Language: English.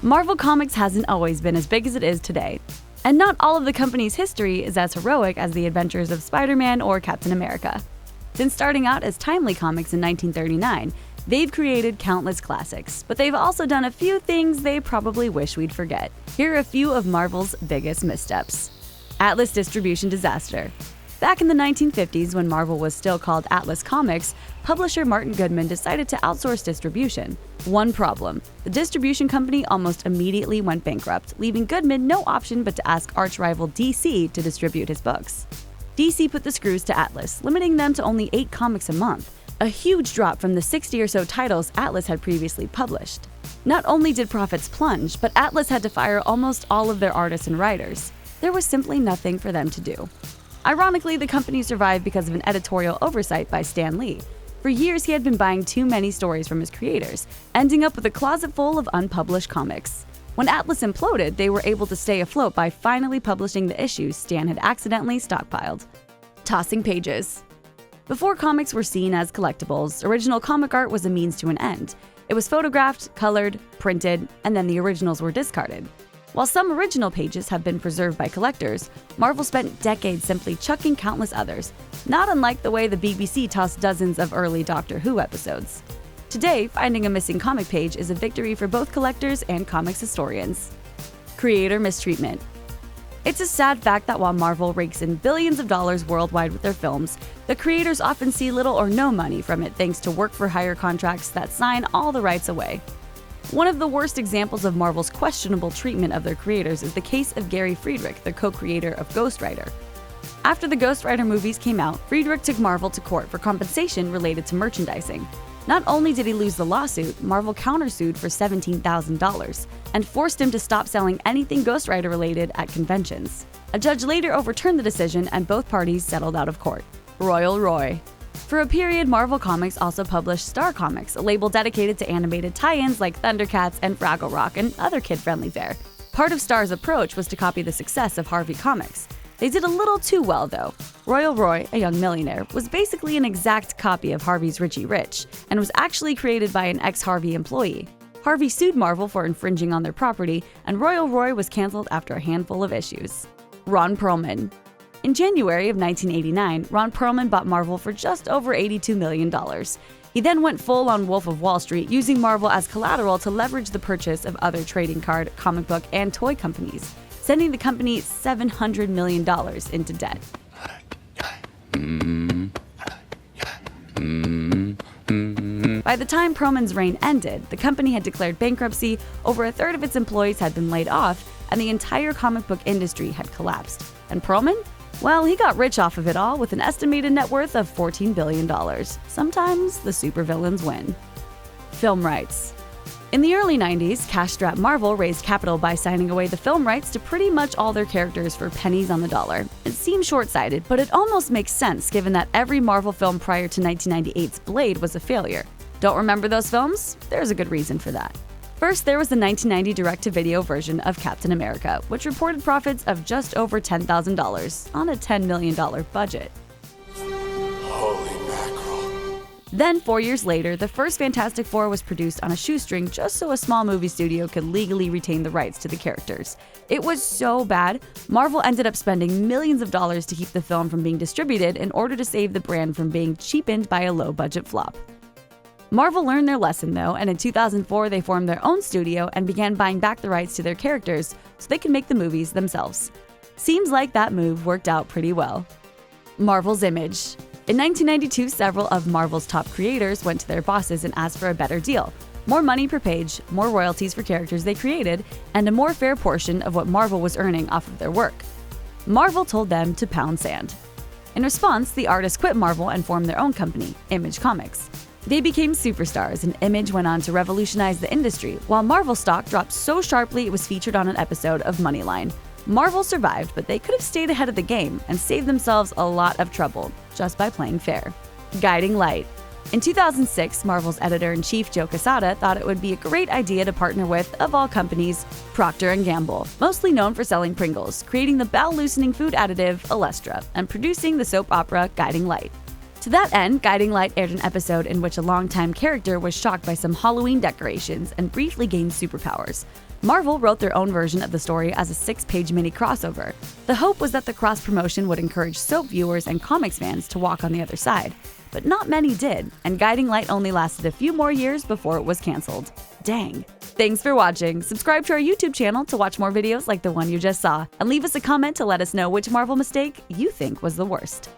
Marvel Comics hasn't always been as big as it is today. And not all of the company's history is as heroic as the adventures of Spider-Man or Captain America. Since starting out as Timely Comics in 1939, they've created countless classics, but they've also done a few things they probably wish we'd forget. Here are a few of Marvel's biggest missteps. Atlas distribution disaster. Back in the 1950s, when Marvel was still called Atlas Comics, publisher Martin Goodman decided to outsource distribution. One problem: the distribution company almost immediately went bankrupt, leaving Goodman no option but to ask arch-rival DC to distribute his books. DC put the screws to Atlas, limiting them to only 8 comics a month, a huge drop from the 60 or so titles Atlas had previously published. Not only did profits plunge, but Atlas had to fire almost all of their artists and writers. There was simply nothing for them to do. Ironically, the company survived because of an editorial oversight by Stan Lee. For years, he had been buying too many stories from his creators, ending up with a closet full of unpublished comics. When Atlas imploded, they were able to stay afloat by finally publishing the issues Stan had accidentally stockpiled. Tossing pages. Before comics were seen as collectibles, original comic art was a means to an end. It was photographed, colored, printed, and then the originals were discarded. While some original pages have been preserved by collectors, Marvel spent decades simply chucking countless others, not unlike the way the BBC tossed dozens of early Doctor Who episodes. Today, finding a missing comic page is a victory for both collectors and comics historians. Creator mistreatment. It's a sad fact that while Marvel rakes in billions of dollars worldwide with their films, the creators often see little or no money from it thanks to work-for-hire contracts that sign all the rights away. One of the worst examples of Marvel's questionable treatment of their creators is the case of Gary Friedrich, the co-creator of Ghost Rider. After the Ghost Rider movies came out, Friedrich took Marvel to court for compensation related to merchandising. Not only did he lose the lawsuit, Marvel countersued for $17,000 and forced him to stop selling anything Ghost Rider related at conventions. A judge later overturned the decision and both parties settled out of court. Royal Roy. For a period, Marvel Comics also published Star Comics, a label dedicated to animated tie-ins like Thundercats and Fraggle Rock and other kid-friendly fare. Part of Star's approach was to copy the success of Harvey Comics. They did a little too well, though. Royal Roy, a young millionaire, was basically an exact copy of Harvey's Richie Rich, and was actually created by an ex-Harvey employee. Harvey sued Marvel for infringing on their property, and Royal Roy was canceled after a handful of issues. Ron Perelman. In January of 1989, Ron Perelman bought Marvel for just over $82 million. He then went full on Wolf of Wall Street, using Marvel as collateral to leverage the purchase of other trading card, comic book, and toy companies, sending the company $700 million into debt. By the time Perelman's reign ended, the company had declared bankruptcy, over a third of its employees had been laid off, and the entire comic book industry had collapsed. And Perelman? Well, he got rich off of it all with an estimated net worth of $14 billion. Sometimes the supervillains win. Film rights. In the early 90s, cash-strapped Marvel raised capital by signing away the film rights to pretty much all their characters for pennies on the dollar. It seems short-sighted, but it almost makes sense given that every Marvel film prior to 1998's Blade was a failure. Don't remember those films? There's a good reason for that. First, there was the 1990 direct-to-video version of Captain America, which reported profits of just over $10,000 on a $10 million budget. Holy mackerel. Then, 4 years later, the first Fantastic Four was produced on a shoestring just so a small movie studio could legally retain the rights to the characters. It was so bad, Marvel ended up spending millions of dollars to keep the film from being distributed in order to save the brand from being cheapened by a low-budget flop. Marvel learned their lesson though, and in 2004 they formed their own studio and began buying back the rights to their characters so they could make the movies themselves. Seems like that move worked out pretty well. Marvel's image. In 1992, several of Marvel's top creators went to their bosses and asked for a better deal. More money per page, more royalties for characters they created, and a more fair portion of what Marvel was earning off of their work. Marvel told them to pound sand. In response, the artists quit Marvel and formed their own company, Image Comics. They became superstars, and Image went on to revolutionize the industry, while Marvel stock dropped so sharply it was featured on an episode of Moneyline. Marvel survived, but they could have stayed ahead of the game and saved themselves a lot of trouble just by playing fair. Guiding light. In 2006, Marvel's editor-in-chief Joe Quesada thought it would be a great idea to partner with, of all companies, Procter & Gamble, mostly known for selling Pringles, creating the bowel-loosening food additive Olestra, and producing the soap opera Guiding Light. To that end, Guiding Light aired an episode in which a longtime character was shocked by some Halloween decorations and briefly gained superpowers. Marvel wrote their own version of the story as a 6-page mini crossover. The hope was that the cross-promotion would encourage soap viewers and comics fans to walk on the other side. But not many did, and Guiding Light only lasted a few more years before it was canceled. Dang. Thanks for watching. Subscribe to our YouTube channel to watch more videos like the one you just saw, and leave us a comment to let us know which Marvel mistake you think was the worst.